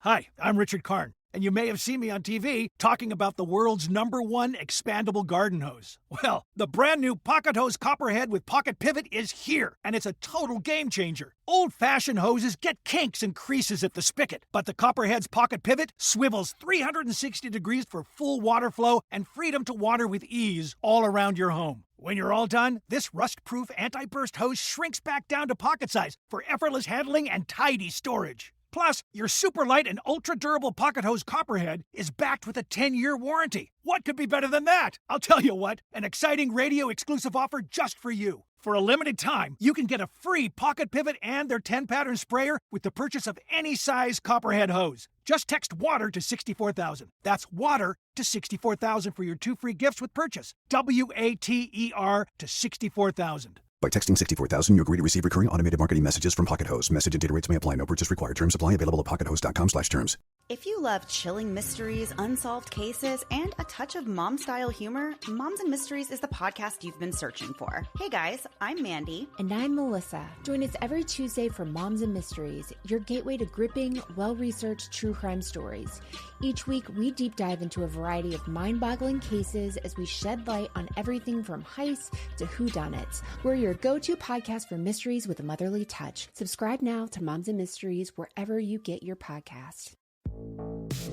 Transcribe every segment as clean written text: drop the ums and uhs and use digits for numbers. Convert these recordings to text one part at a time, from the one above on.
Hi, I'm Richard Karn, and you may have seen me on TV talking about the world's #1 expandable garden hose. Well, the brand new Pocket Hose Copperhead with Pocket Pivot is here, and it's a total game changer. Old-fashioned hoses get kinks and creases at the spigot, but the Copperhead's Pocket Pivot swivels 360 degrees for full water flow and freedom to water with ease all around your home. When you're all done, this rust-proof anti-burst hose shrinks back down to pocket size for effortless handling and tidy storage. Plus, your super light and ultra-durable Pocket Hose Copperhead is backed with a 10-year warranty. What could be better than that? I'll tell you what, an exciting radio-exclusive offer just for you. For a limited time, you can get a free Pocket Pivot and their 10-pattern sprayer with the purchase of any size Copperhead hose. Just text WATER to 64,000. That's WATER to 64,000 for your 2 free gifts with purchase. WATER to 64,000. By texting 64,000, you agree to receive recurring automated marketing messages from Pocket Hose. Message and data rates may apply. No purchase required. Terms apply. Available at pockethose.com/terms. If you love chilling mysteries, unsolved cases, and a touch of mom-style humor, Moms and Mysteries is the podcast you've been searching for. Hey guys, I'm Mandy. And I'm Melissa. Join us every Tuesday for Moms and Mysteries, your gateway to gripping, well-researched true crime stories. Each week, we deep dive into a variety of mind-boggling cases as we shed light on everything from heists to whodunits. We're your go-to podcast for mysteries with a motherly touch. Subscribe now to Moms and Mysteries wherever you get your podcasts.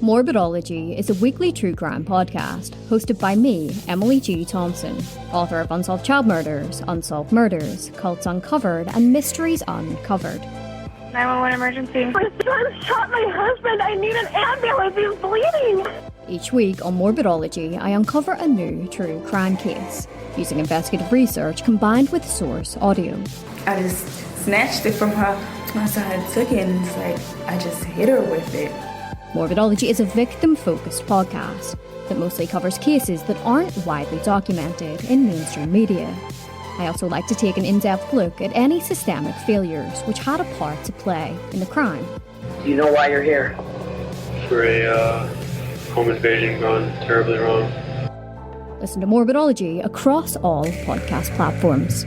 Morbidology is a weekly true crime podcast hosted by me, Emily G. Thompson, author of Unsolved Child Murders, Unsolved Murders, Cults Uncovered, and Mysteries Uncovered. 911 emergency. My son shot my husband. I need an ambulance. He's bleeding. Each week on Morbidology, I uncover a new true crime case using investigative research combined with source audio. I just snatched it from her. So I took it and it's like I just hit her with it. Morbidology is a victim-focused podcast that mostly covers cases that aren't widely documented in mainstream media. I also like to take an in-depth look at any systemic failures which had a part to play in the crime. Do you know why you're here? For a home invasion gone terribly wrong. Listen to Morbidology across all podcast platforms.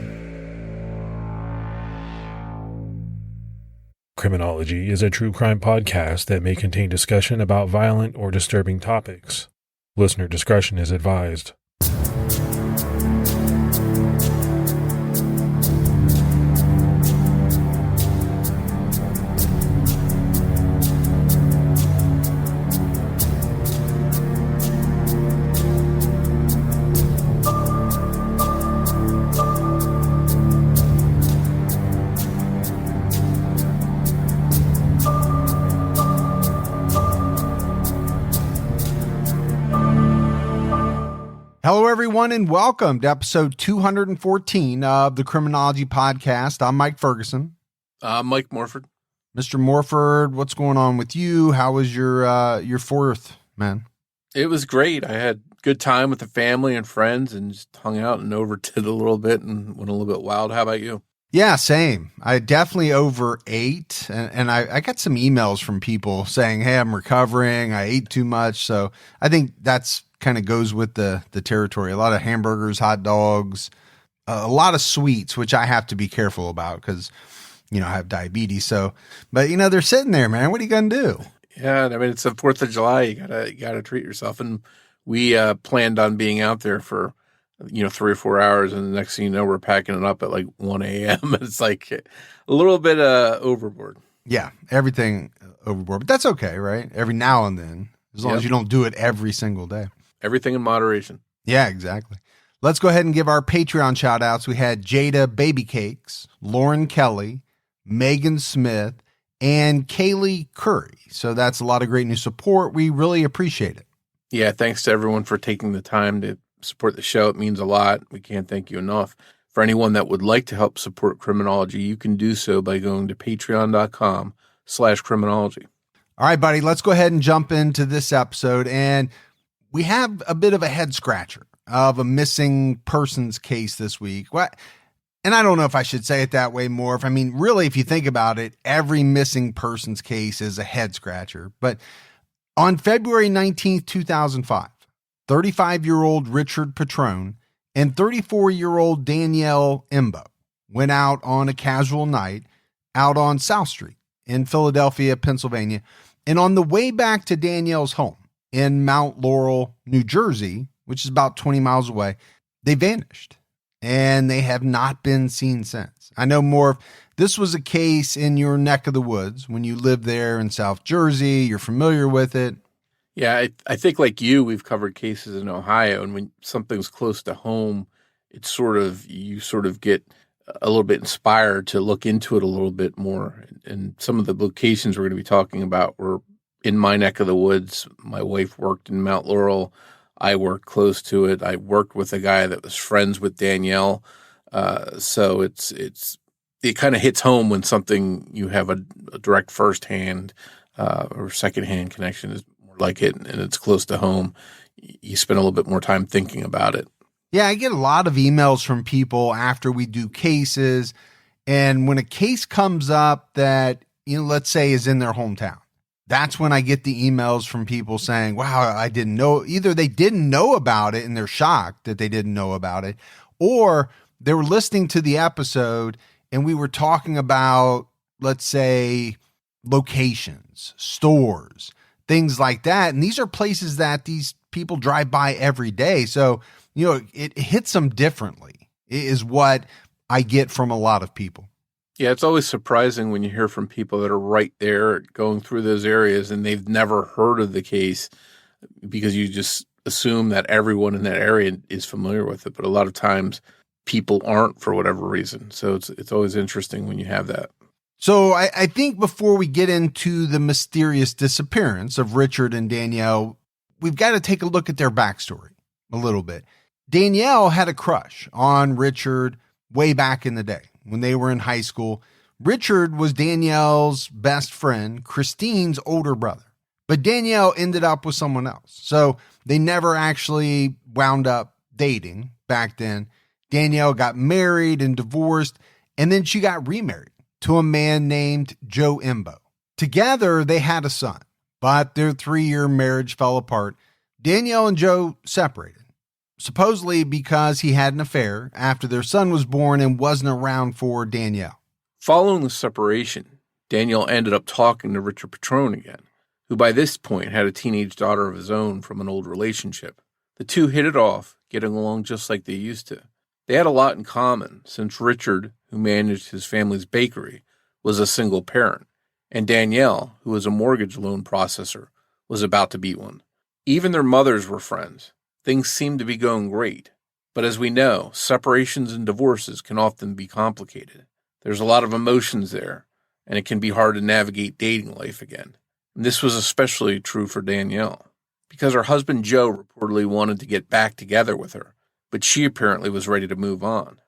Criminology is a true crime podcast that may contain discussion about violent or disturbing topics. Listener discretion is advised. Hello, everyone, and welcome to episode 214 of the Criminology Podcast. I'm Mike Ferguson. Mike Morford. Mr. Morford, what's going on with you? How was your 4th, man? It was great. I had good time with the family and friends and just hung out and overdid a little bit and went a little bit wild. How about you? Yeah, same. I definitely overate, and I got some emails from people saying, hey, I'm recovering. I ate too much. So I think that's kind of goes with the territory. A lot of hamburgers, hot dogs, a lot of sweets, which I have to be careful about because, I have diabetes. So, but they're sitting there, man. What are you going to do? Yeah. I mean, it's the 4th of July. You gotta treat yourself. And we planned on being out there for, 3 or 4 hours. And the next thing you know, we're packing it up at like 1 a.m. It's like a little bit overboard. Yeah. Everything overboard, but that's okay. Right. Every now and then, as long as you don't do it every single day. Everything in moderation. Yeah, exactly. Let's go ahead and give our Patreon shout outs. We had Jada Baby Cakes, Lauren Kelly, Megan Smith, and Kaylee Curry. So that's a lot of great new support. We really appreciate it. Yeah, thanks to everyone for taking the time to support the show. It means a lot. We can't thank you enough. For anyone that would like to help support Criminology, you can do so by going to patreon.com/criminology. All right, buddy, let's go ahead and jump into this episode. And we have a bit of a head scratcher of a missing persons case this week. What? And I don't know if I should say it that way, Morph. I mean, really, if you think about it, every missing persons case is a head scratcher. But on February 19th, 2005, 35-year-old Richard Petrone and 34-year-old Danielle Imbo went out on a casual night out on South Street in Philadelphia, Pennsylvania. And on the way back to Danielle's home in Mt Laurel, New Jersey, which is about 20 miles away, they vanished and they have not been seen since. I know, Morf, this was a case in your neck of the woods when you lived there in South Jersey. You're familiar with it. Yeah, I think like we've covered cases in Ohio, and when something's close to home, it's you sort of get a little bit inspired to look into it a little bit more. And some of the locations we're going to be talking about were in my neck of the woods. My wife worked in Mt Laurel. I worked close to it. I worked with a guy that was friends with Danielle. So it kind of hits home when something you have a direct firsthand or secondhand connection is more like it, and it's close to home. You spend a little bit more time thinking about it. Yeah, I get a lot of emails from people after we do cases. And when a case comes up that, let's say is in their hometown, that's when I get the emails from people saying, wow, I didn't know. Either they didn't know about it and they're shocked that they didn't know about it, or they were listening to the episode and we were talking about, let's say, locations, stores, things like that. And these are places that these people drive by every day. So, it hits them differently, is what I get from a lot of people. Yeah, it's always surprising when you hear from people that are right there going through those areas and they've never heard of the case, because you just assume that everyone in that area is familiar with it. But a lot of times people aren't for whatever reason. So it's always interesting when you have that. So I think before we get into the mysterious disappearance of Richard and Danielle, we've got to take a look at their backstory a little bit. Danielle had a crush on Richard way back in the day when they were in high school. Richard was Danielle's best friend, Christine's older brother, but Danielle ended up with someone else. So they never actually wound up dating back then. Danielle got married and divorced, and then she got remarried to a man named Joe Imbo. Together, they had a son, but their 3-year marriage fell apart. Danielle and Joe separated, supposedly because he had an affair after their son was born and wasn't around for Danielle. Following the separation, Danielle ended up talking to Richard Petrone again, who by this point had a teenage daughter of his own from an old relationship. The two hit it off, getting along just like they used to. They had a lot in common, since Richard, who managed his family's bakery, was a single parent, and Danielle, who was a mortgage loan processor, was about to be one. Even their mothers were friends. Things seemed to be going great. But as we know, separations and divorces can often be complicated. There's a lot of emotions there, and it can be hard to navigate dating life again. And this was especially true for Danielle, because her husband Joe reportedly wanted to get back together with her, but she apparently was ready to move on.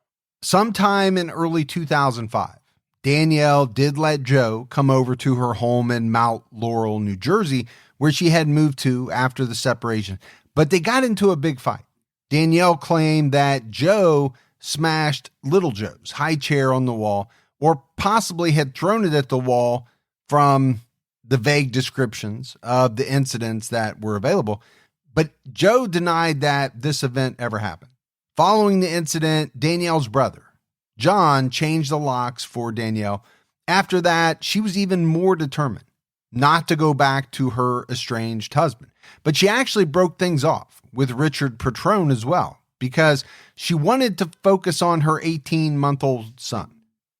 Sometime in early 2005, Danielle did let Joe come over to her home in Mt Laurel, New Jersey, where she had moved to after the separation. But they got into a big fight. Danielle claimed that Joe smashed little Joe's high chair on the wall, or possibly had thrown it at the wall from the vague descriptions of the incidents that were available. But Joe denied that this event ever happened. Following the incident, Danielle's brother, John, changed the locks for Danielle. After that, she was even more determined not to go back to her estranged husband. But she actually broke things off with Richard Petrone as well, because she wanted to focus on her 18-month-old son.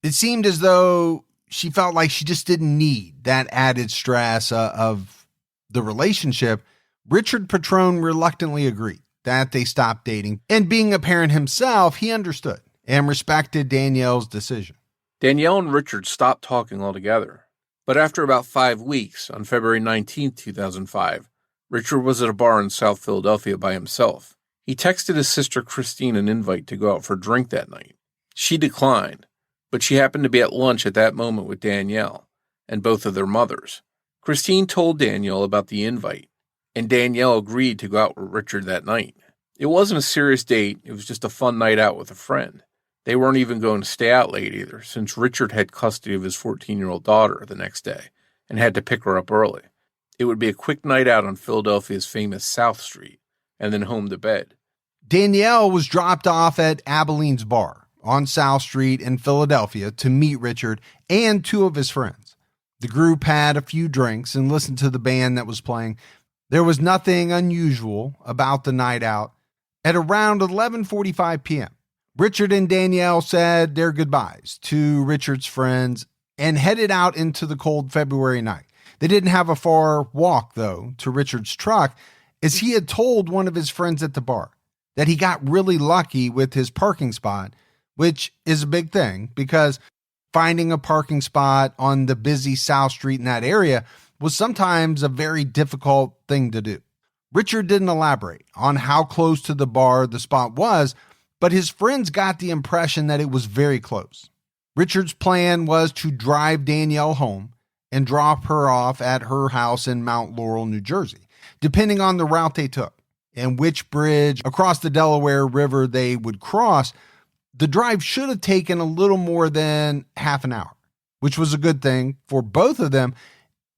It seemed as though she felt like she just didn't need that added stress of the relationship. Richard Petrone reluctantly agreed that they stopped dating, and being a parent himself, he understood and respected Danielle's decision. Danielle and Richard stopped talking altogether, but after about 5 weeks, on February 19, 2005, Richard was at a bar in South Philadelphia by himself. He texted his sister Christine an invite to go out for a drink that night. She declined, but she happened to be at lunch at that moment with Danielle and both of their mothers. Christine told Danielle about the invite, and Danielle agreed to go out with Richard that night. It wasn't a serious date, it was just a fun night out with a friend. They weren't even going to stay out late either, since Richard had custody of his 14-year-old daughter the next day and had to pick her up early. It would be a quick night out on Philadelphia's famous South Street, and then home to bed. Danielle was dropped off at Abilene's bar on South Street in Philadelphia to meet Richard and 2 of his friends. The group had a few drinks and listened to the band that was playing. There was nothing unusual about the night out. At around 11:45 p.m., Richard and Danielle said their goodbyes to Richard's friends and headed out into the cold February night. They didn't have a far walk, though, to Richard's truck, as he had told one of his friends at the bar that he got really lucky with his parking spot, which is a big thing because finding a parking spot on the busy South Street in that area was sometimes a very difficult thing to do. Richard didn't elaborate on how close to the bar the spot was, but his friends got the impression that it was very close. Richard's plan was to drive Danielle home and drop her off at her house in Mt Laurel, New Jersey, depending on the route they took and which bridge across the Delaware River they would cross. The drive should have taken a little more than half an hour, which was a good thing for both of them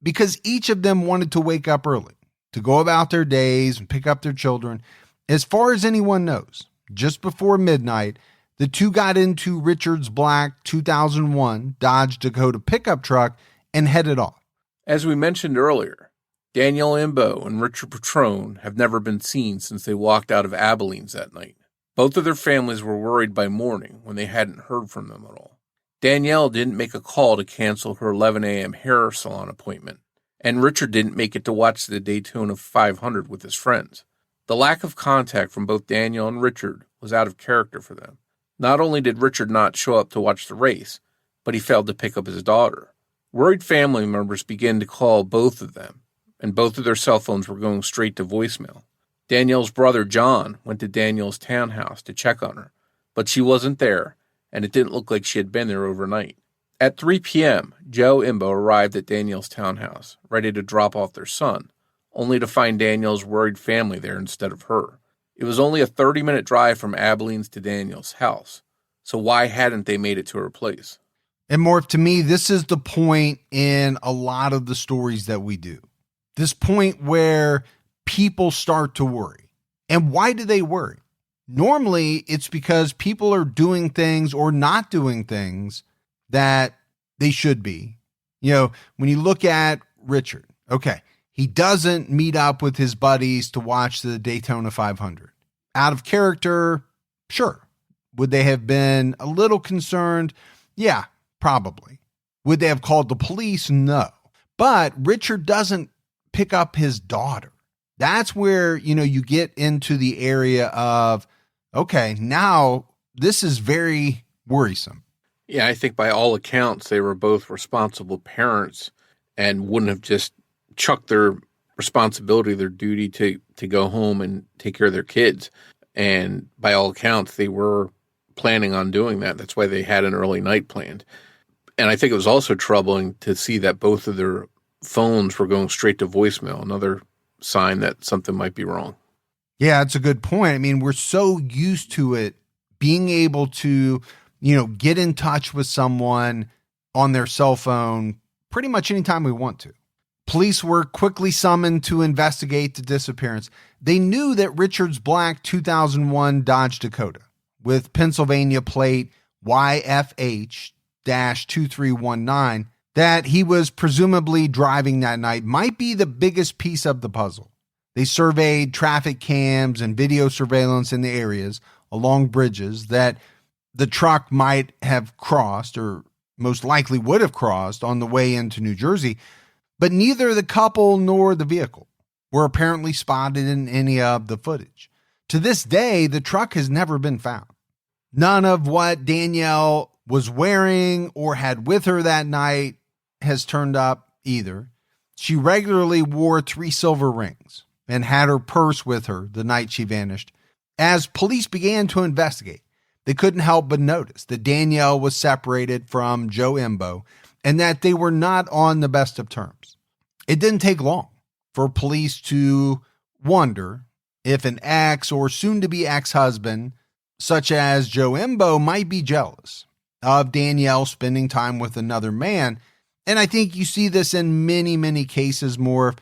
because each of them wanted to wake up early to go about their days and pick up their children. As far as anyone knows, just before midnight, the two got into Richard's black 2001 Dodge Dakota pickup truck and headed off. As we mentioned earlier, Danielle Imbo and Richard Petrone have never been seen since they walked out of Abilene's that night. Both of their families were worried by morning when they hadn't heard from them at all. Danielle didn't make a call to cancel her 11 a.m. hair salon appointment, and Richard didn't make it to watch the Daytona 500 with his friends. The lack of contact from both Danielle and Richard was out of character for them. Not only did Richard not show up to watch the race, but he failed to pick up his daughter. Worried family members began to call both of them, and both of their cell phones were going straight to voicemail. Danielle's brother, John, went to Danielle's townhouse to check on her, but she wasn't there, and it didn't look like she had been there overnight. At 3 p.m., Joe Imbo arrived at Danielle's townhouse, ready to drop off their son, only to find Danielle's worried family there instead of her. It was only a 30-minute drive from Abilene's to Danielle's house, so why hadn't they made it to her place? And Morf, to me, this is the point in a lot of the stories that we do. This point where people start to worry. And why do they worry? Normally, it's because people are doing things or not doing things that they should be. You know, when you look at Richard, okay, he doesn't meet up with his buddies to watch the Daytona 500. Out of character, sure. Would they have been a little concerned? Yeah, probably. Would they have called the police? No. But Richard doesn't pick up his daughter. That's where, you get into the area of, okay, now this is very worrisome. Yeah, I think by all accounts, they were both responsible parents and wouldn't have just chucked their responsibility, their duty to go home and take care of their kids. And by all accounts, they were planning on doing that. That's why they had an early night planned. And I think it was also troubling to see that both of their phones were going straight to voicemail, another sign that something might be wrong. Yeah, that's a good point. I mean, we're so used to it being able to, get in touch with someone on their cell phone pretty much anytime we want to. Police were quickly summoned to investigate the disappearance. They knew that Richard's black 2001 Dodge Dakota with Pennsylvania plate YFH-2319 that he was presumably driving that night might be the biggest piece of the puzzle. They surveyed traffic cams and video surveillance in the areas along bridges that the truck might have crossed or most likely would have crossed on the way into New Jersey, but neither the couple nor the vehicle were apparently spotted in any of the footage. To this day, the truck has never been found. None of what Danielle was wearing or had with her that night has turned up either. She regularly wore 3 silver rings and had her purse with her the night she vanished. As police began to investigate, they couldn't help but notice that Danielle was separated from Joe Imbo and that they were not on the best of terms. It didn't take long for police to wonder if an ex or soon-to-be ex-husband, such as Joe Imbo, might be jealous of Danielle spending time with another man. And I think you see this in many, many cases more.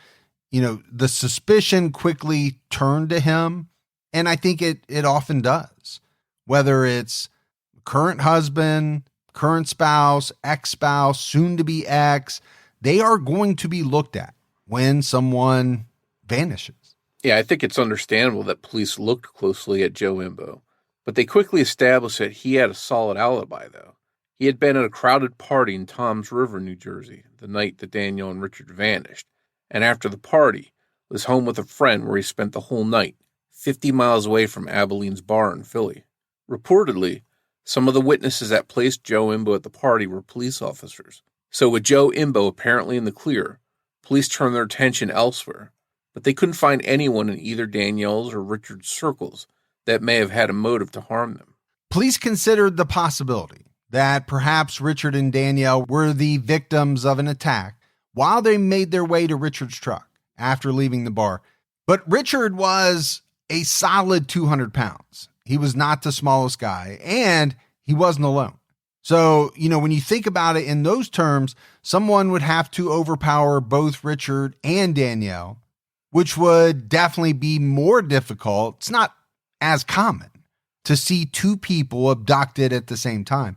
The suspicion quickly turned to him. And I think it often does, whether it's current husband, current spouse, ex-spouse, soon to be ex. they are going to be looked at when someone vanishes. Yeah, I think it's understandable that police looked closely at Joe Imbo, but they quickly established that he had a solid alibi, though. He had been at a crowded party in Toms River, New Jersey, the night that Danielle and Richard vanished, and after the party, was home with a friend where he spent the whole night, 50 miles away from Abilene's bar in Philly. Reportedly, some of the witnesses that placed Joe Imbo at the party were police officers. So with Joe Imbo apparently in the clear, police turned their attention elsewhere, but they couldn't find anyone in either Danielle's or Richard's circles that may have had a motive to harm them. Police considered the possibility that perhaps Richard and Danielle were the victims of an attack while they made their way to Richard's truck after leaving the bar. But Richard was a solid 200 pounds. He was not the smallest guy, and he wasn't alone. So, when you think about it in those terms, someone would have to overpower both Richard and Danielle, which would definitely be more difficult. It's not as common to see two people abducted at the same time.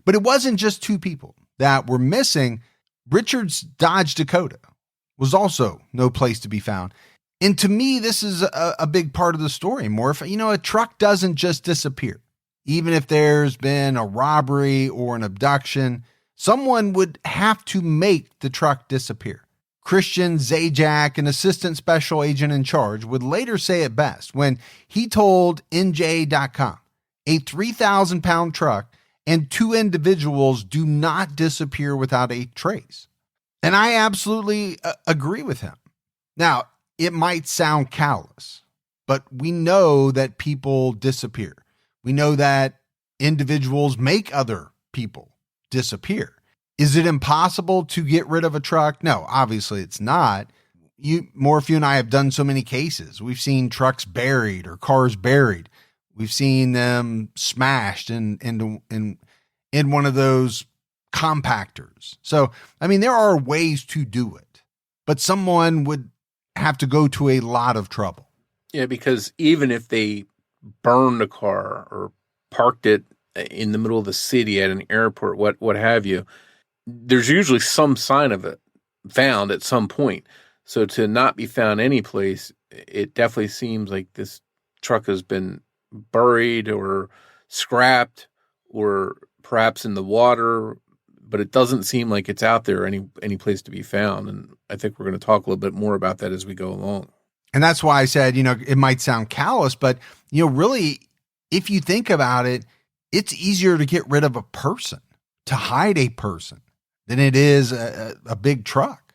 But it wasn't just two people that were missing. Richard's Dodge Dakota was also no place to be found. And to me, this is a big part of the story, Morf. A truck doesn't just disappear. Even if there's been a robbery or an abduction, someone would have to make the truck disappear. Christian Zajac, an assistant special agent in charge, would later say it best when he told NJ.com, a 3,000-pound truck and two individuals do not disappear without a trace. And I absolutely agree with him. Now, it might sound callous, but we know that people disappear. We know that individuals make other people disappear. Is it impossible to get rid of a truck? No, obviously it's not. Morf, you and I have done so many cases. We've seen trucks buried or cars buried. We've seen them smashed in one of those compactors. So, there are ways to do it, but someone would have to go to a lot of trouble. Yeah, because even if they burned a car or parked it in the middle of the city at an airport, what have you, there's usually some sign of it found at some point. So to not be found any place, it definitely seems like this truck has been buried or scrapped or perhaps in the water, but it doesn't seem like it's out there any place to be found. And I think we're going to talk a little bit more about that as we go along. And that's why I said, it might sound callous, but, really, if you think about it, it's easier to get rid of a person, to hide a person, than it is a big truck.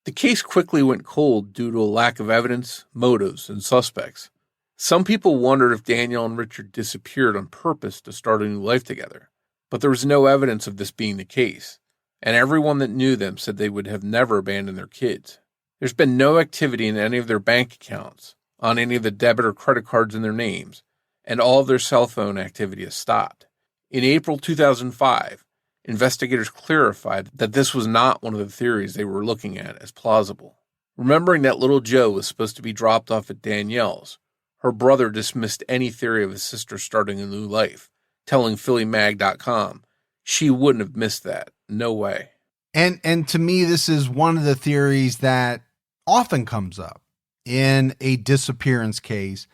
The case quickly went cold due to a lack of evidence, motives, and suspects. Some people wondered if Danielle and Richard disappeared on purpose to start a new life together, but there was no evidence of this being the case, and everyone that knew them said they would have never abandoned their kids. There's been no activity in any of their bank accounts, on any of the debit or credit cards in their names, and all of their cell phone activity has stopped. In April 2005, investigators clarified that this was not one of the theories they were looking at as plausible. Remembering that little Joe was supposed to be dropped off at Danielle's, her brother dismissed any theory of his sister starting a new life, telling PhillyMag.com she wouldn't have missed that. No way. And to me, this is one of the theories that often comes up in a disappearance case.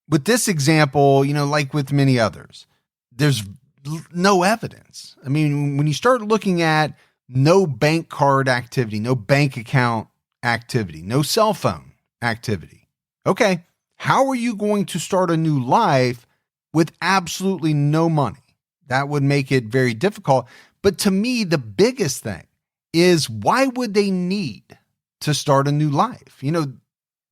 With this example, like with many others, there's no evidence. When you start looking at no bank card activity, no bank account activity, no cell phone activity. Okay, how are you going to start a new life with absolutely no money? That would make it very difficult. But to me, the biggest thing is, why would they need to start a new life?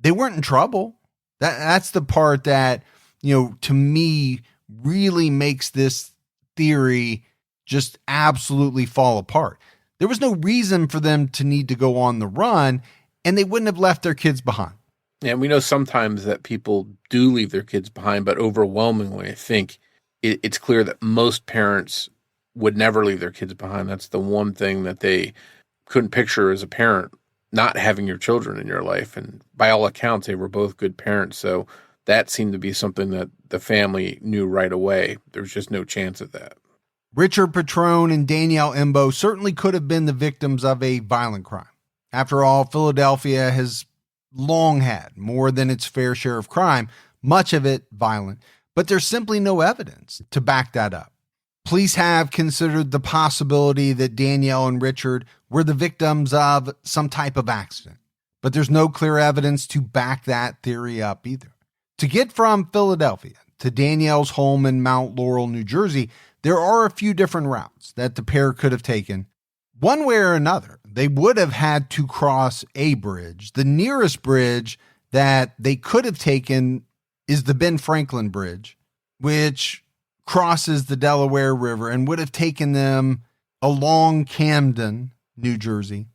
They weren't in trouble. That's the part that, to me really makes this theory just absolutely fall apart. There was no reason for them to need to go on the run, and they wouldn't have left their kids behind. Yeah, we know sometimes that people do leave their kids behind, but overwhelmingly, I think it's clear that most parents would never leave their kids behind. That's the one thing that they couldn't picture as a parent, not having your children in your life. And by all accounts, they were both good parents. So that seemed to be something that the family knew right away. There was just no chance of that. Richard Petrone and Danielle Imbo certainly could have been the victims of a violent crime. After all, Philadelphia has long had more than its fair share of crime, much of it violent, but there's simply no evidence to back that up. Police have considered the possibility that Danielle and Richard were the victims of some type of accident, but there's no clear evidence to back that theory up either. To get from Philadelphia to Danielle's home in Mt Laurel, New Jersey, there are a few different routes that the pair could have taken. One way or another, they would have had to cross a bridge. The nearest bridge that they could have taken is the Ben Franklin Bridge, which crosses the Delaware River and would have taken them along Camden, New Jersey.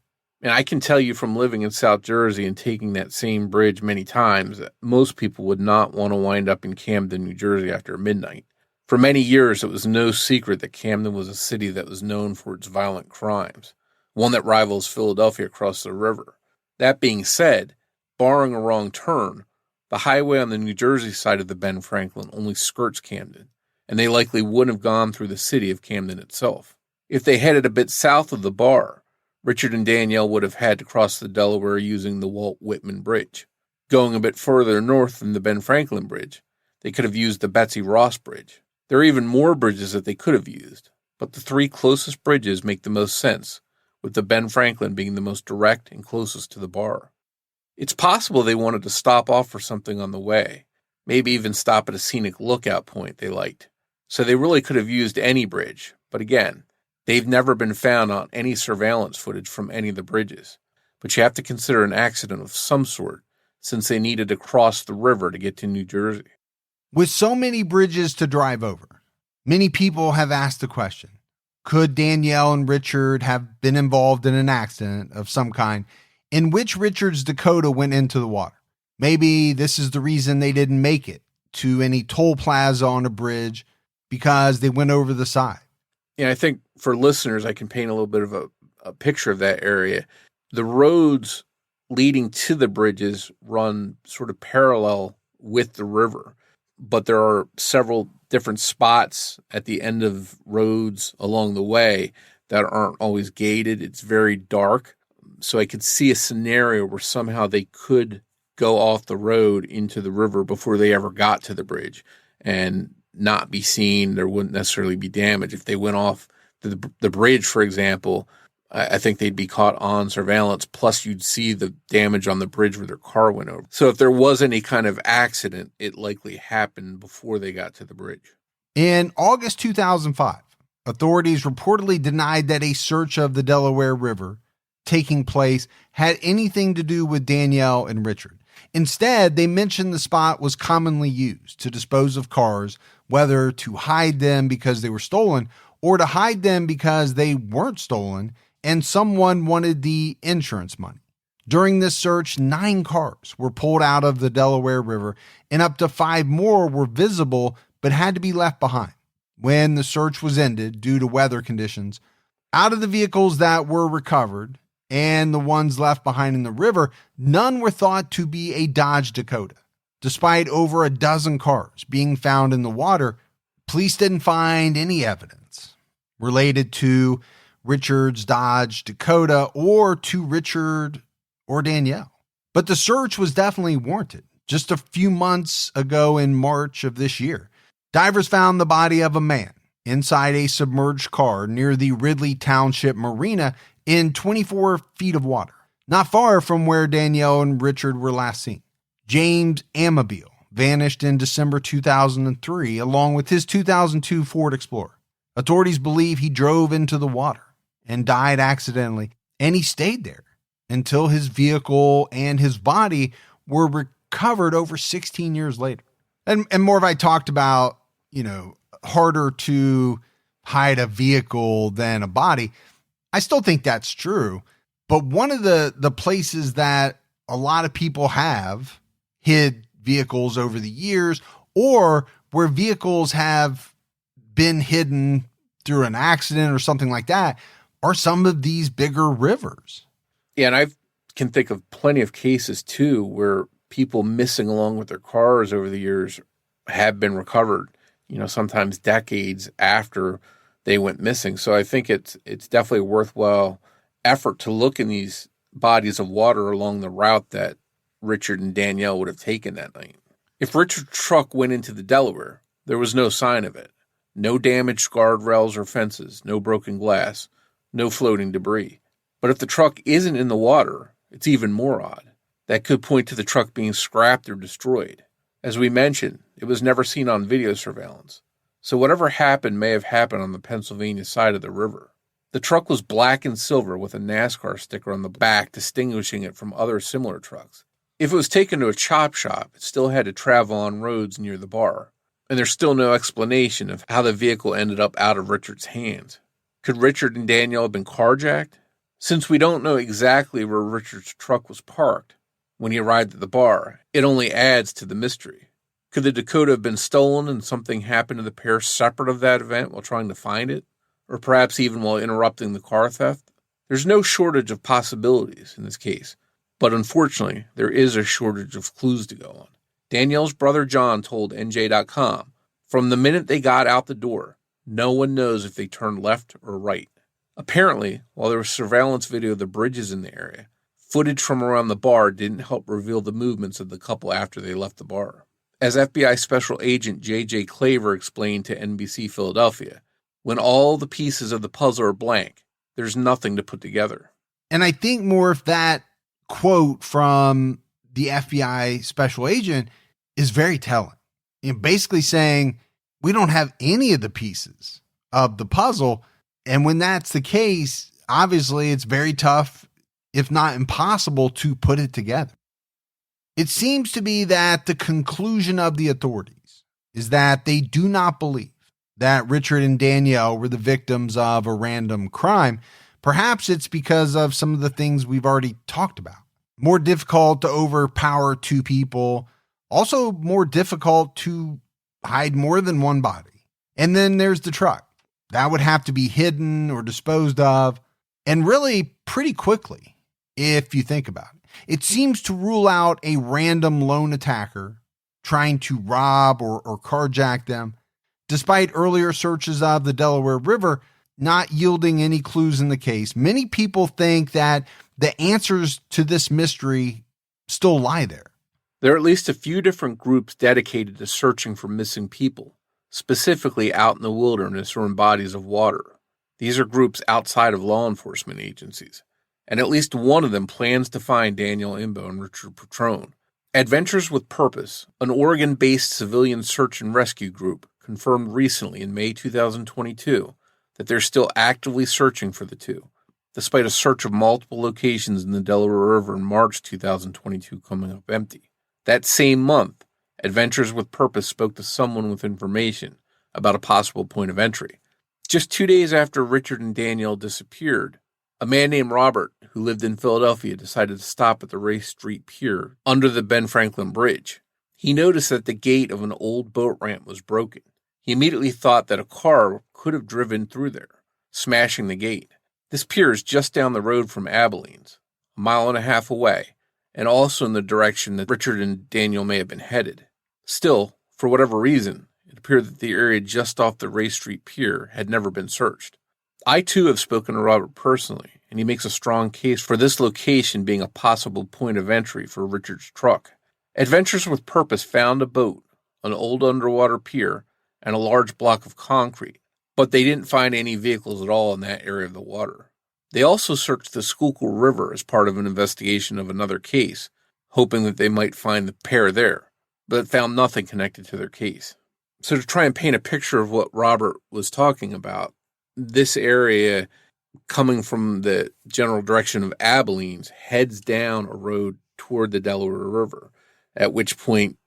And I can tell you from living in South Jersey and taking that same bridge many times, most people would not want to wind up in Camden, New Jersey after midnight. For many years, it was no secret that Camden was a city that was known for its violent crimes, one that rivals Philadelphia across the river. That being said, barring a wrong turn, the highway on the New Jersey side of the Ben Franklin only skirts Camden, and they likely wouldn't have gone through the city of Camden itself. If they headed a bit south of the bar, Richard and Danielle would have had to cross the Delaware using the Walt Whitman Bridge. Going a bit further north than the Ben Franklin Bridge, they could have used the Betsy Ross Bridge. There are even more bridges that they could have used, but the three closest bridges make the most sense, with the Ben Franklin being the most direct and closest to the bar. It's possible they wanted to stop off for something on the way, maybe even stop at a scenic lookout point they liked. So they really could have used any bridge, but again, they've never been found on any surveillance footage from any of the bridges. But you have to consider an accident of some sort, since they needed to cross the river to get to New Jersey. With so many bridges to drive over, many people have asked the question, could Danielle and Richard have been involved in an accident of some kind in which Richard's Dakota went into the water? Maybe this is the reason they didn't make it to any toll plaza on a bridge, because they went over the side. Yeah, I think for listeners, I can paint a little bit of a picture of that area. The roads leading to the bridges run sort of parallel with the river, but there are several different spots at the end of roads along the way that aren't always gated. It's very dark. So I could see a scenario where somehow they could go off the road into the river before they ever got to the bridge and not be seen. There wouldn't necessarily be damage. If they went off the bridge, for example, I think they'd be caught on surveillance. Plus, you'd see the damage on the bridge where their car went over. So if there was any kind of accident, it likely happened before they got to the bridge. In August 2005, authorities reportedly denied that a search of the Delaware River taking place had anything to do with Danielle and Richard. Instead, they mentioned the spot was commonly used to dispose of cars, whether to hide them because they were stolen or to hide them because they weren't stolen and someone wanted the insurance money. During this search, 9 cars were pulled out of the Delaware River and up to 5 more were visible but had to be left behind. When the search was ended due to weather conditions, out of the vehicles that were recovered and the ones left behind in the river, none were thought to be a Dodge Dakota. Despite over a dozen cars being found in the water, police didn't find any evidence related to Richard's Dodge Dakota or to Richard or Danielle. But the search was definitely warranted. Just a few months ago in March of this year, divers found the body of a man inside a submerged car near the Ridley Township Marina in 24 feet of water, not far from where Danielle and Richard were last seen. James Amabile vanished in December 2003 along with his 2002 Ford Explorer. Authorities believe he drove into the water and died accidentally, and he stayed there until his vehicle and his body were recovered over 16 years later. And Morf, I talked about, harder to hide a vehicle than a body. I still think that's true. But one of the places that a lot of people have hid vehicles over the years, or where vehicles have been hidden through an accident or something like that, are some of these bigger rivers. Yeah, and I can think of plenty of cases too where people missing along with their cars over the years have been recovered, sometimes decades after they went missing. So I think it's definitely a worthwhile effort to look in these bodies of water along the route that Richard and Danielle would have taken that night. If Richard's truck went into the Delaware, there was no sign of it. No damaged guardrails or fences, no broken glass, no floating debris. But if the truck isn't in the water, it's even more odd. That could point to the truck being scrapped or destroyed. As we mentioned, it was never seen on video surveillance. So whatever happened may have happened on the Pennsylvania side of the river. The truck was black and silver with a NASCAR sticker on the back distinguishing it from other similar trucks. If it was taken to a chop shop, it still had to travel on roads near the bar. And there's still no explanation of how the vehicle ended up out of Richard's hands. Could Richard and Danielle have been carjacked? Since we don't know exactly where Richard's truck was parked when he arrived at the bar, it only adds to the mystery. Could the Dakota have been stolen and something happened to the pair separate of that event while trying to find it? Or perhaps even while interrupting the car theft? There's no shortage of possibilities in this case, but unfortunately, there is a shortage of clues to go on. Danielle's brother John told NJ.com, from the minute they got out the door, no one knows if they turned left or right. Apparently, while there was surveillance video of the bridges in the area, footage from around the bar didn't help reveal the movements of the couple after they left the bar. As FBI Special Agent J.J. Claver explained to NBC Philadelphia, when all the pieces of the puzzle are blank, there's nothing to put together. And I think more of that quote from the FBI Special Agent is very telling. Basically saying, we don't have any of the pieces of the puzzle. And when that's the case, obviously it's very tough, if not impossible, to put it together. It seems to be that the conclusion of the authorities is that they do not believe that Richard and Danielle were the victims of a random crime. Perhaps it's because of some of the things we've already talked about. More difficult to overpower two people. Also more difficult to hide more than one body. And then there's the truck. That would have to be hidden or disposed of. And really pretty quickly, if you think about it. It seems to rule out a random lone attacker trying to rob or carjack them, despite earlier searches of the Delaware River not yielding any clues in the case. Many people think that the answers to this mystery still lie there. There are at least a few different groups dedicated to searching for missing people, specifically out in the wilderness or in bodies of water. These are groups outside of law enforcement agencies, and at least one of them plans to find Danielle Imbo and Richard Petrone. Adventures with Purpose, an Oregon-based civilian search and rescue group, confirmed recently in May 2022 that they're still actively searching for the two, despite a search of multiple locations in the Delaware River in March 2022 coming up empty. That same month, Adventures with Purpose spoke to someone with information about a possible point of entry. Just 2 days after Richard and Danielle disappeared, a man named Robert, who lived in Philadelphia, decided to stop at the Race Street Pier under the Ben Franklin Bridge. He noticed that the gate of an old boat ramp was broken. He immediately thought that a car could have driven through there, smashing the gate. This pier is just down the road from Abilene's, a mile and a half away, and also in the direction that Richard and Danielle may have been headed. Still, for whatever reason, it appeared that the area just off the Race Street Pier had never been searched. I, too, have spoken to Robert personally, and he makes a strong case for this location being a possible point of entry for Richard's truck. Adventures with Purpose found a boat, an old underwater pier, and a large block of concrete, but they didn't find any vehicles at all in that area of the water. They also searched the Schuylkill River as part of an investigation of another case, hoping that they might find the pair there, but found nothing connected to their case. So to try and paint a picture of what Robert was talking about, this area coming from the general direction of Abilene's heads down a road toward the Delaware River, at which point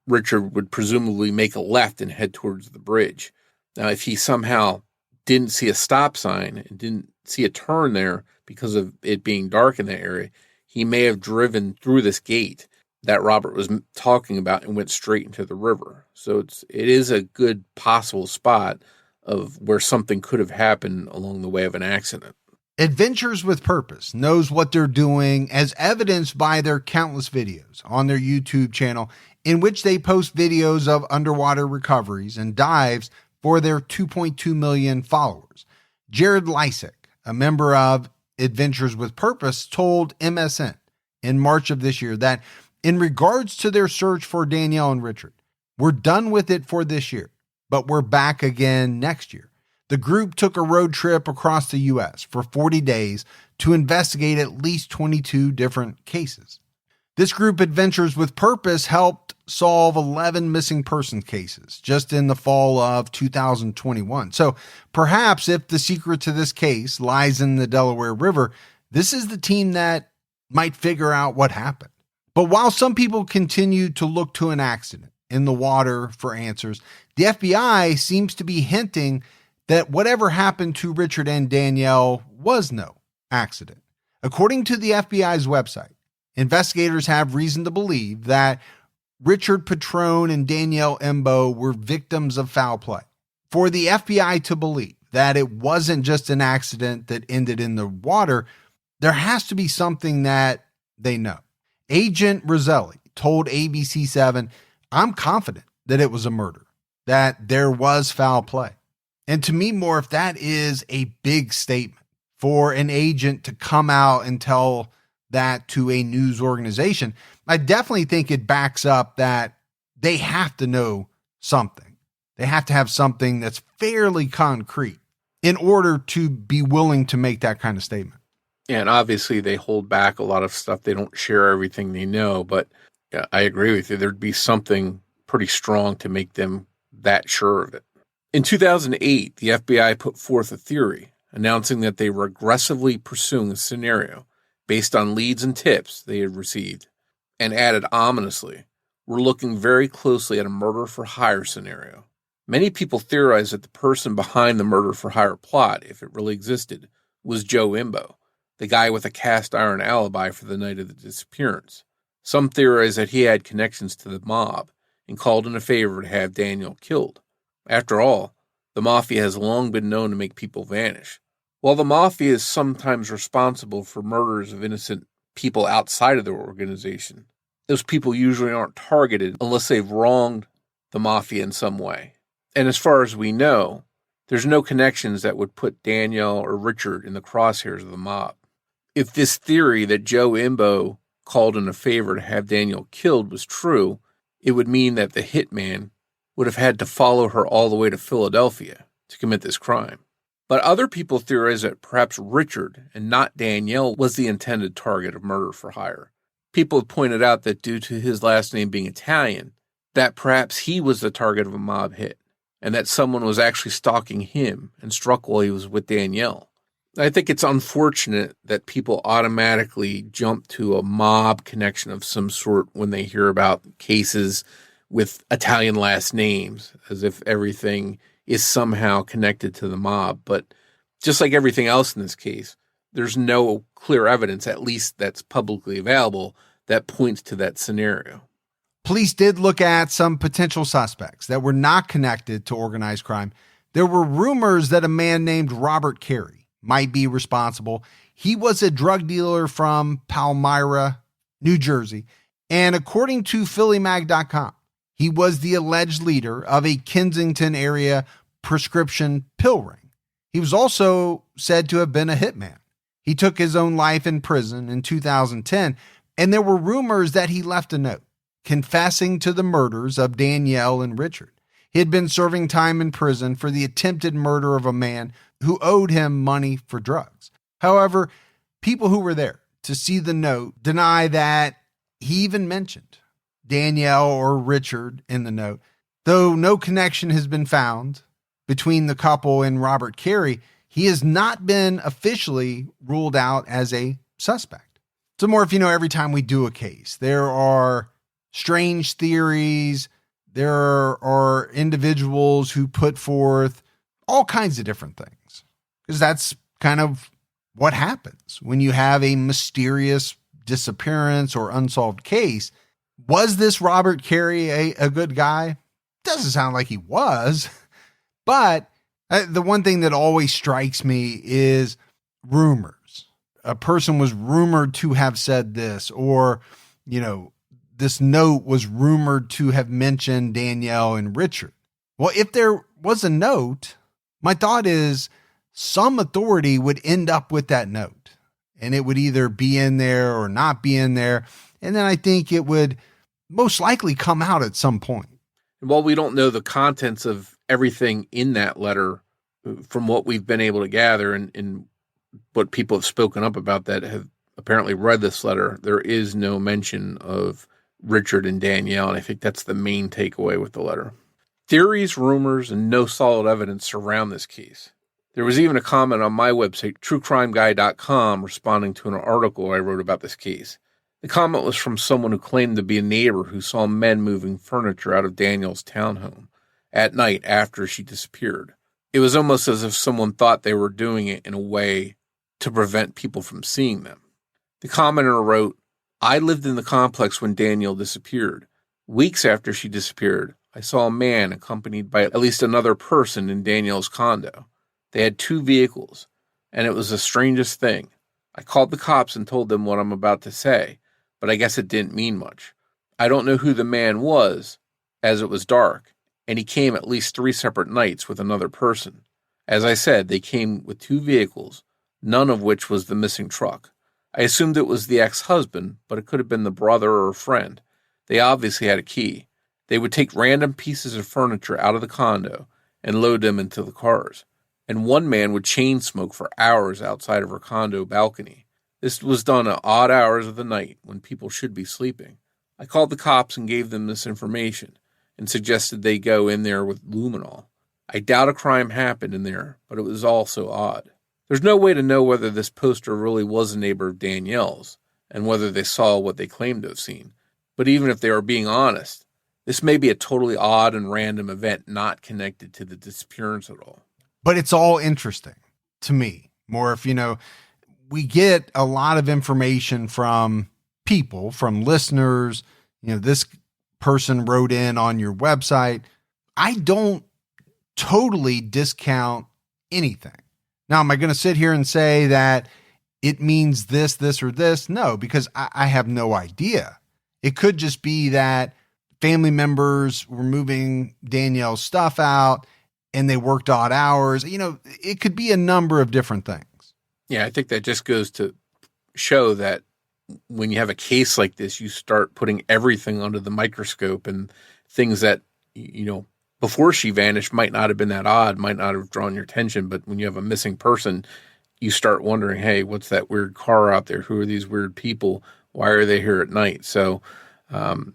Richard would presumably make a left and head towards the bridge. Now, if he somehow didn't see a stop sign and didn't see a turn there because of it being dark in that area, he may have driven through this gate that Robert was talking about and went straight into the river. So it is a good possible spot of where something could have happened along the way of an accident. Adventures with Purpose knows what they're doing, as evidenced by their countless videos on their YouTube channel, in which they post videos of underwater recoveries and dives for their 2.2 million followers. Jared Lysik, a member of Adventures with Purpose told MSN in March of this year that in regards to their search for Danielle and Richard, we're done with it for this year, but we're back again next year. The group took a road trip across the U.S. for 40 days to investigate at least 22 different cases. This group, Adventures with Purpose, helped solve 11 missing person cases just in the fall of 2021. So perhaps if the secret to this case lies in the Delaware River, this is the team that might figure out what happened. But while some people continue to look to an accident in the water for answers, the FBI seems to be hinting that whatever happened to Richard and Danielle was no accident. According to the FBI's website, investigators have reason to believe that Richard Petrone and Danielle Imbo were victims of foul play. For the FBI to believe that it wasn't just an accident that ended in the water, there has to be something that they know. Agent Roselli told ABC7, "I'm confident that it was a murder, that there was foul play." And to me, Morf, that is a big statement for an agent to come out and tell that to a news organization. I definitely think it backs up that they have to know something. They have to have something that's fairly concrete in order to be willing to make that kind of statement. Yeah, and obviously they hold back a lot of stuff. They don't share everything they know, but yeah, I agree with you. There'd be something pretty strong to make them that sure of it. In 2008, the FBI put forth a theory announcing that they were aggressively pursuing a scenario based on leads and tips they had received, and added ominously, "We're looking very closely at a murder-for-hire scenario." Many people theorize that the person behind the murder-for-hire plot, if it really existed, was Joe Imbo, the guy with a cast-iron alibi for the night of the disappearance. Some theorize that he had connections to the mob and called in a favor to have Danielle killed. After all, the mafia has long been known to make people vanish. While the mafia is sometimes responsible for murders of innocent people outside of their organization, those people usually aren't targeted unless they've wronged the mafia in some way. And as far as we know, there's no connections that would put Danielle or Richard in the crosshairs of the mob. If this theory that Joe Imbo called in a favor to have Danielle killed was true, it would mean that the hitman would have had to follow her all the way to Philadelphia to commit this crime. But other people theorize that perhaps Richard and not Danielle was the intended target of murder for hire. People have pointed out that due to his last name being Italian, that perhaps he was the target of a mob hit, and that someone was actually stalking him and struck while he was with Danielle. I think it's unfortunate that people automatically jump to a mob connection of some sort when they hear about cases with Italian last names, as if everything is somehow connected to the mob. But just like everything else in this case, there's no clear evidence, at least that's publicly available, that points to that scenario. Police did look at some potential suspects that were not connected to organized crime. There were rumors that a man named Robert Carey might be responsible. He was a drug dealer from Palmyra, New Jersey, and according to PhillyMag.com, he was the alleged leader of a Kensington area prescription pill ring. He was also said to have been a hitman. He took his own life in prison in 2010, and there were rumors that he left a note confessing to the murders of Danielle and Richard. He had been serving time in prison for the attempted murder of a man who owed him money for drugs. However, people who were there to see the note deny that he even mentioned Danielle or Richard in the note. Though no connection has been found between the couple and Robert Carey, he has not been officially ruled out as a suspect. So more, if you know, every time we do a case, there are strange theories. There are individuals who put forth all kinds of different things, because that's kind of what happens when you have a mysterious disappearance or unsolved case. Was this Robert Carey a good guy? Doesn't sound like he was, but the one thing that always strikes me is rumors. A person was rumored to have said this, or, you know, this note was rumored to have mentioned Danielle and Richard. Well, if there was a note, my thought is some authority would end up with that note. and it would either be in there or not be in there. And then I think it would most likely come out at some point. And while we don't know the contents of everything in that letter, from what we've been able to gather and what people have spoken up about that have apparently read this letter, there is no mention of Richard and Danielle. And I think that's the main takeaway with the letter. Theories, rumors, and no solid evidence surround this case. There was even a comment on my website, truecrimeguy.com, responding to an article I wrote about this case. The comment was from someone who claimed to be a neighbor who saw men moving furniture out of Danielle's townhome at night after she disappeared. It was almost as if someone thought they were doing it in a way to prevent people from seeing them. The commenter wrote, "I lived in the complex when Danielle disappeared. Weeks after she disappeared, I saw a man accompanied by at least another person in Danielle's condo. They had 2 vehicles, and it was the strangest thing. I called the cops and told them what I'm about to say, but I guess it didn't mean much. I don't know who the man was, as it was dark, and he came at least 3 separate nights with another person. As I said, they came with 2 vehicles, none of which was the missing truck. I assumed it was the ex-husband, but it could have been the brother or a friend. They obviously had a key. They would take random pieces of furniture out of the condo and load them into the cars. And one man would chain smoke for hours outside of her condo balcony. This was done at odd hours of the night when people should be sleeping. I called the cops and gave them this information and suggested they go in there with luminol. I doubt a crime happened in there, but it was all so odd. There's no way to know whether this poster really was a neighbor of Danielle's and whether they saw what they claimed to have seen. But even if they were being honest, this may be a totally odd and random event not connected to the disappearance at all." But it's all interesting to me. Morf, we get a lot of information from people, from listeners. This person wrote in on your website. I don't totally discount anything. Now, am I going to sit here and say that it means this, or this? No, because I have no idea. It could just be that family members were moving Danielle's stuff out and they worked odd hours. It could be a number of different things. Yeah, I think that just goes to show that when you have a case like this, you start putting everything under the microscope, and things that, before she vanished might not have been that odd, might not have drawn your attention. But when you have a missing person, you start wondering, hey, what's that weird car out there? Who are these weird people? Why are they here at night? So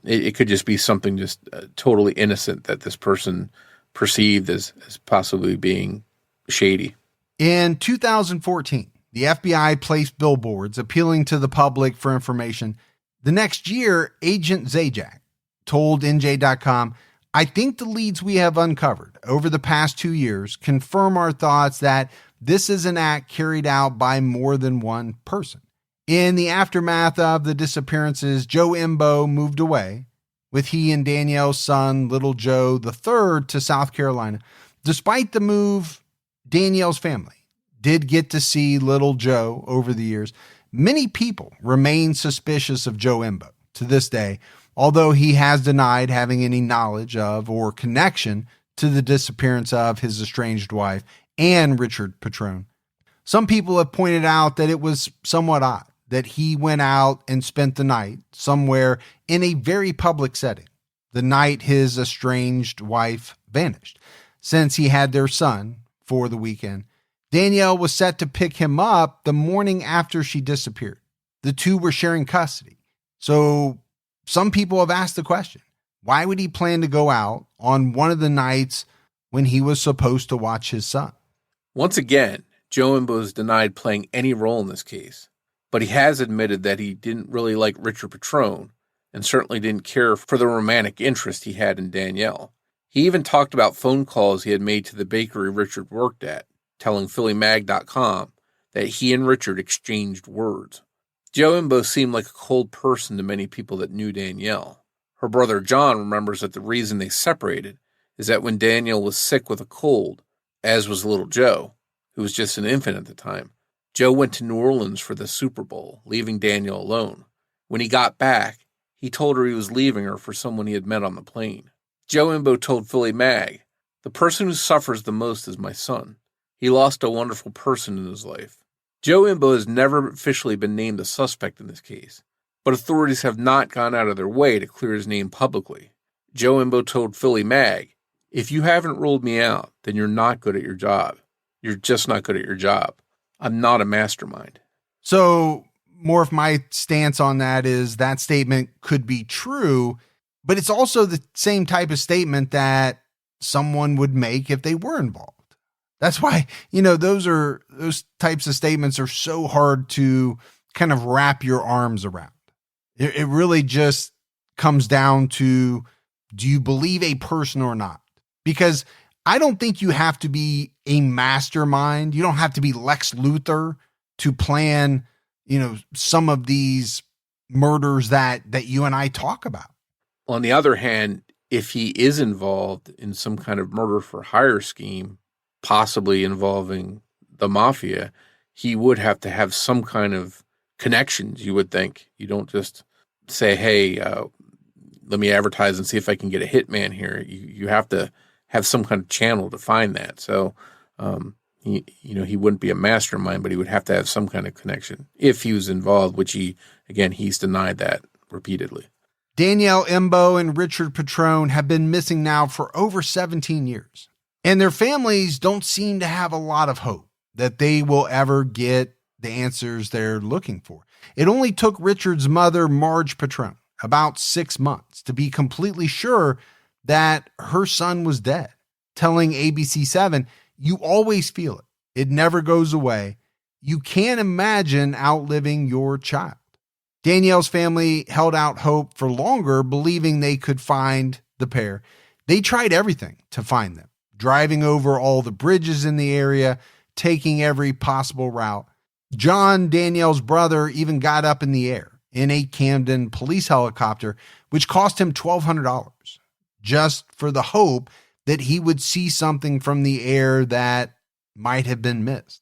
it could just be something just totally innocent that this person perceived as possibly being shady. In 2014, the FBI placed billboards appealing to the public for information. The next year, Agent Zajac told NJ.com, "I think the leads we have uncovered over the past 2 years confirm our thoughts that this is an act carried out by more than one person." In the aftermath of the disappearances, Joe Imbo moved away, with he and Danielle's son, little Joe III, to South Carolina. Despite the move, Danielle's family did get to see little Joe over the years. Many people remain suspicious of Joe Imbo to this day, although he has denied having any knowledge of or connection to the disappearance of his estranged wife and Richard Petrone. Some people have pointed out that it was somewhat odd that he went out and spent the night somewhere in a very public setting the night his estranged wife vanished, since he had their son for the weekend. Danielle was set to pick him up the morning after she disappeared. The two were sharing custody. So some people have asked the question, why would he plan to go out on one of the nights when he was supposed to watch his son? Once again, Joe Imbo has denied playing any role in this case, but he has admitted that he didn't really like Richard Petrone and certainly didn't care for the romantic interest he had in Danielle. He even talked about phone calls he had made to the bakery Richard worked at, telling PhillyMag.com that he and Richard exchanged words. Joe Imbo seemed like a cold person to many people that knew Danielle. Her brother John remembers that the reason they separated is that when Danielle was sick with a cold, as was little Joe, who was just an infant at the time, Joe went to New Orleans for the Super Bowl, leaving Danielle alone. When he got back, he told her he was leaving her for someone he had met on the plane. Joe Imbo told Philly Mag, "The person who suffers the most is my son. He lost a wonderful person in his life. Joe Imbo has never officially been named a suspect in this case, but authorities have not gone out of their way to clear his name publicly. Joe Imbo told Philly Mag, "If you haven't ruled me out, then you're not good at your job. You're just not good at your job. I'm not a mastermind." So, Morf, my stance on that is that statement could be true, but it's also the same type of statement that someone would make if they were involved. That's why, those types of statements are so hard to kind of wrap your arms around. It really just comes down to, do you believe a person or not? Because I don't think you have to be a mastermind. You don't have to be Lex Luthor to plan, some of these murders that you and I talk about. On the other hand, if he is involved in some kind of murder for hire scheme, possibly involving the mafia, he would have to have some kind of connections, you would think. You don't just say, hey, let me advertise and see if I can get a hitman here. You have to have some kind of channel to find that. So, he wouldn't be a mastermind, but he would have to have some kind of connection if he was involved, which he's denied that repeatedly. Danielle Imbo and Richard Petrone have been missing now for over 17 years, and their families don't seem to have a lot of hope that they will ever get the answers they're looking for. It only took Richard's mother, Marge Petrone, about 6 months to be completely sure that her son was dead, telling ABC7, "You always feel it. It never goes away. You can't imagine outliving your child." Danielle's family held out hope for longer, believing they could find the pair. They tried everything to find them, driving over all the bridges in the area, taking every possible route. John, Danielle's brother, even got up in the air in a Camden police helicopter, which cost him $1,200, just for the hope that he would see something from the air that might have been missed.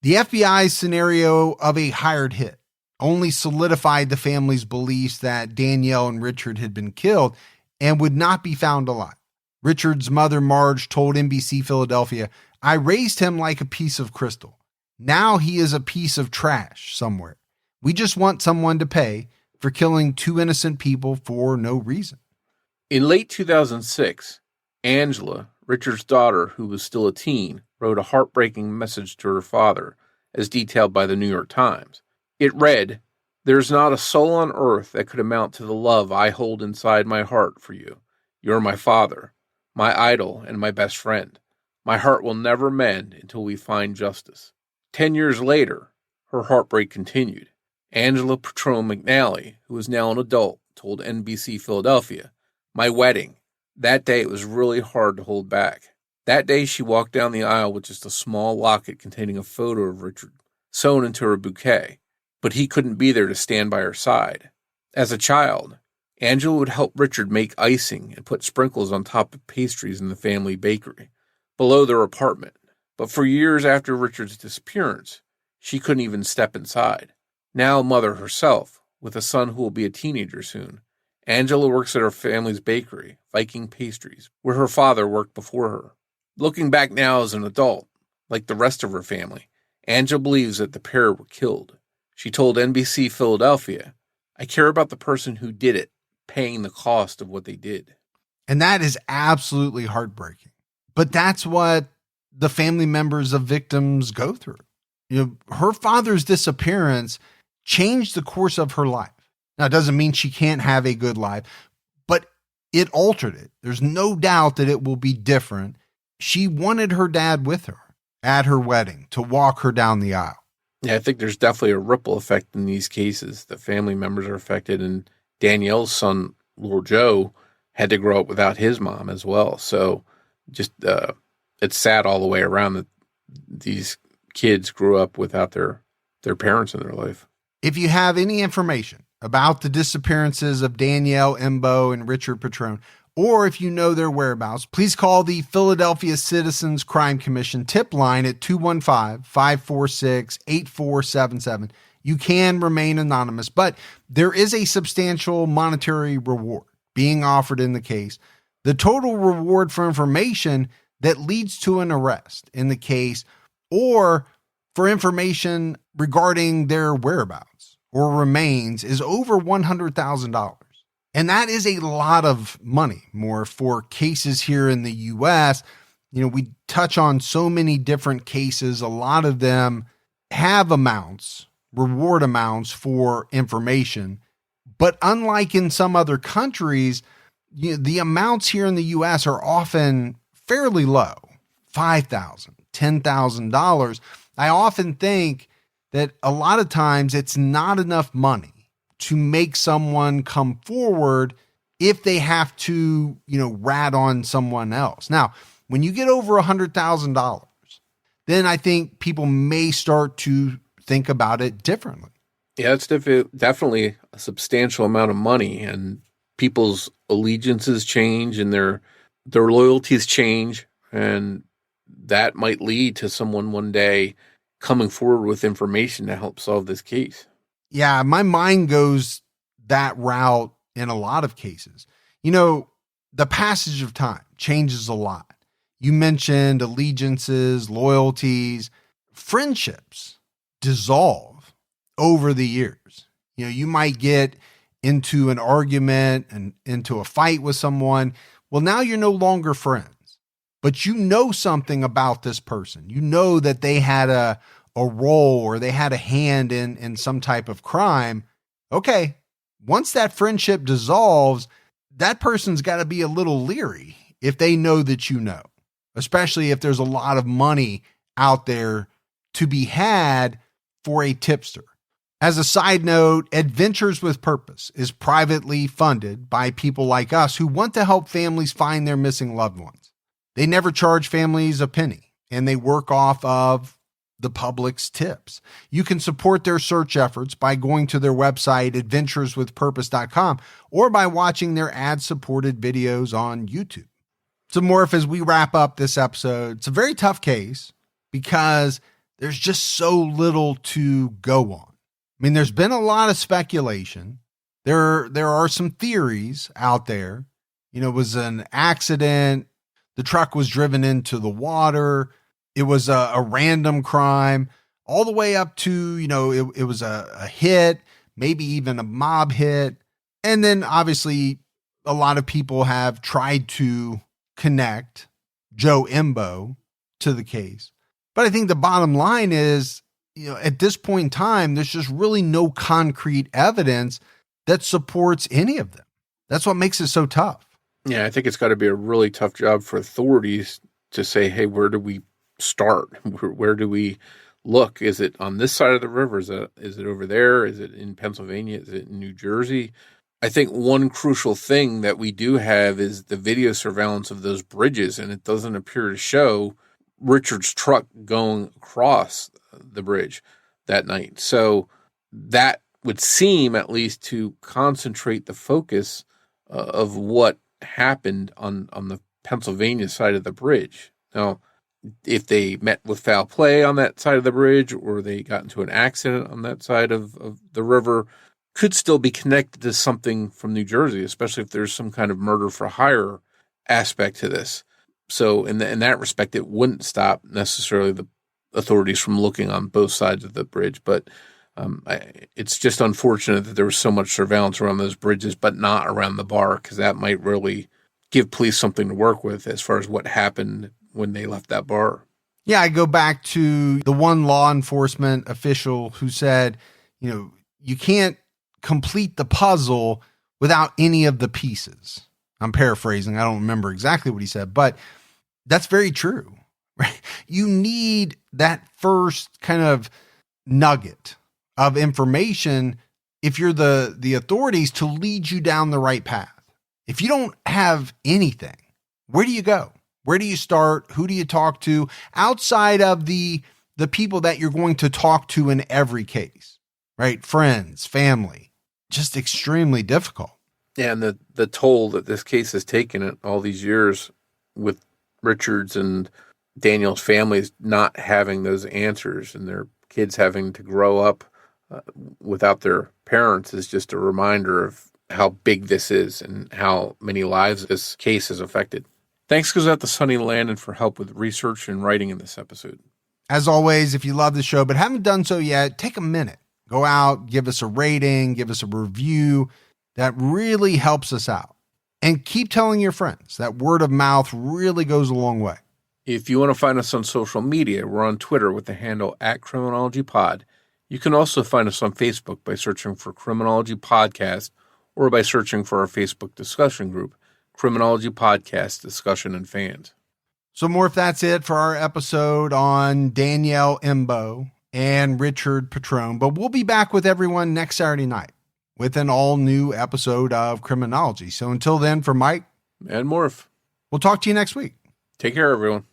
The FBI's scenario of a hired hit only solidified the family's beliefs that Danielle and Richard had been killed and would not be found alive. Richard's mother, Marge, told NBC Philadelphia, "I raised him like a piece of crystal. Now he is a piece of trash somewhere. We just want someone to pay for killing two innocent people for no reason." In late 2006, Angela, Richard's daughter, who was still a teen, wrote a heartbreaking message to her father, as detailed by the New York Times. It read, "There's not a soul on earth that could amount to the love I hold inside my heart for you. You're my father, my idol, and my best friend. My heart will never mend until we find justice." 10 years later, her heartbreak continued. Angela Petrone McNally, who is now an adult, told NBC Philadelphia, "My wedding. That day it was really hard to hold back. That day she walked down the aisle with just a small locket containing a photo of Richard sewn into her bouquet, but he couldn't be there to stand by her side. As a child, Angela would help Richard make icing and put sprinkles on top of pastries in the family bakery below their apartment. But for years after Richard's disappearance, she couldn't even step inside. Now a mother herself, with a son who will be a teenager soon, Angela works at her family's bakery, Viking Pastries, where her father worked before her. Looking back now as an adult, like the rest of her family, Angela believes that the pair were killed. She told NBC Philadelphia, "I care about the person who did it, paying the cost of what they did." And that is absolutely heartbreaking. But that's what the family members of victims go through. Her father's disappearance changed the course of her life. Now, it doesn't mean she can't have a good life, but it altered it. There's no doubt that it will be different. She wanted her dad with her at her wedding to walk her down the aisle. Yeah, I think there's definitely a ripple effect in these cases. The family members are affected, and Danielle's son, Lord Joe, had to grow up without his mom as well. So just it's sad all the way around that these kids grew up without their parents in their life. If you have any information about the disappearances of Danielle Imbo and Richard Petrone, or if you know their whereabouts, please call the Philadelphia Citizens Crime Commission tip line at 215-546-8477. You can remain anonymous, but there is a substantial monetary reward being offered in the case. The total reward for information that leads to an arrest in the case, or for information regarding their whereabouts or remains is over $100,000. And that is a lot of money, more for cases here in the U.S. We touch on so many different cases. A lot of them have amounts, reward amounts for information. But unlike in some other countries, the amounts here in the U.S. are often fairly low, $5,000, $10,000. I often think that a lot of times it's not enough money to make someone come forward if they have to, rat on someone else. Now, when you get over $100,000, then I think people may start to think about it differently. Yeah, it's definitely a substantial amount of money, and people's allegiances change and their loyalties change, and that might lead to someone one day coming forward with information to help solve this case. Yeah, my mind goes that route in a lot of cases. The passage of time changes a lot. You mentioned allegiances, loyalties, friendships dissolve over the years. You might get into an argument and into a fight with someone. Well, now you're no longer friends, but you know something about this person. You know that they had a role or they had a hand in some type of crime. Okay, once that friendship dissolves, that person's got to be a little leery if they know that especially if there's a lot of money out there to be had for a tipster. As a side note, Adventures with Purpose is privately funded by people like us who want to help families find their missing loved ones. They never charge families a penny, and they work off of the public's tips. You can support their search efforts by going to their website, adventureswithpurpose.com, or by watching their ad-supported videos on YouTube. So, Morf, as we wrap up this episode, it's a very tough case because there's just so little to go on. I mean, there's been a lot of speculation. There are some theories out there. It was an accident. The truck was driven into the water. It was a random crime, all the way up to, it was a hit, maybe even a mob hit. And then obviously a lot of people have tried to connect Joe Imbo to the case. But I think the bottom line is, at this point in time, there's just really no concrete evidence that supports any of them. That's what makes it so tough. Yeah, I think it's got to be a really tough job for authorities to say, hey, where do we start? Where do we look? Is it on this side of the river? Is it over there? Is it in Pennsylvania? Is it in New Jersey? I think one crucial thing that we do have is the video surveillance of those bridges, and it doesn't appear to show Richard's truck going across the bridge that night. So that would seem at least to concentrate the focus of what happened on the Pennsylvania side of the bridge. Now, if they met with foul play on that side of the bridge or they got into an accident on that side of the river, could still be connected to something from New Jersey, especially if there's some kind of murder for hire aspect to this. So in that respect, it wouldn't stop necessarily the authorities from looking on both sides of the bridge. But it's just unfortunate that there was so much surveillance around those bridges, but not around the bar, because that might really give police something to work with as far as what happened when they left that bar. Yeah, I go back to the one law enforcement official who said, you can't complete the puzzle without any of the pieces. I'm paraphrasing. I don't remember exactly what he said, but that's very true. Right? You need that first kind of nugget of information if you're the authorities to lead you down the right path. If you don't have anything, where do you go? Where do you start? Who do you talk to outside of the people that you're going to talk to in every case, right? Friends, family, just extremely difficult. Yeah, and the toll that this case has taken in all these years with Richard's and Danielle's families not having those answers and their kids having to grow up without their parents is just a reminder of how big this is and how many lives this case has affected. Thanks goes out to Sonny Landon for help with research and writing in this episode. As always, if you love the show but haven't done so yet, take a minute. Go out, give us a rating, give us a review. That really helps us out. And keep telling your friends. That word of mouth really goes a long way. If you want to find us on social media, we're on Twitter with the handle @CriminologyPod. You can also find us on Facebook by searching for Criminology Podcast or by searching for our Facebook discussion group, Criminology Podcast Discussion and Fans. So, Morf, that's it for our episode on Danielle Imbo and Richard Petrone. But we'll be back with everyone next Saturday night with an all-new episode of Criminology. So until then, for Mike and Morf, we'll talk to you next week. Take care, everyone.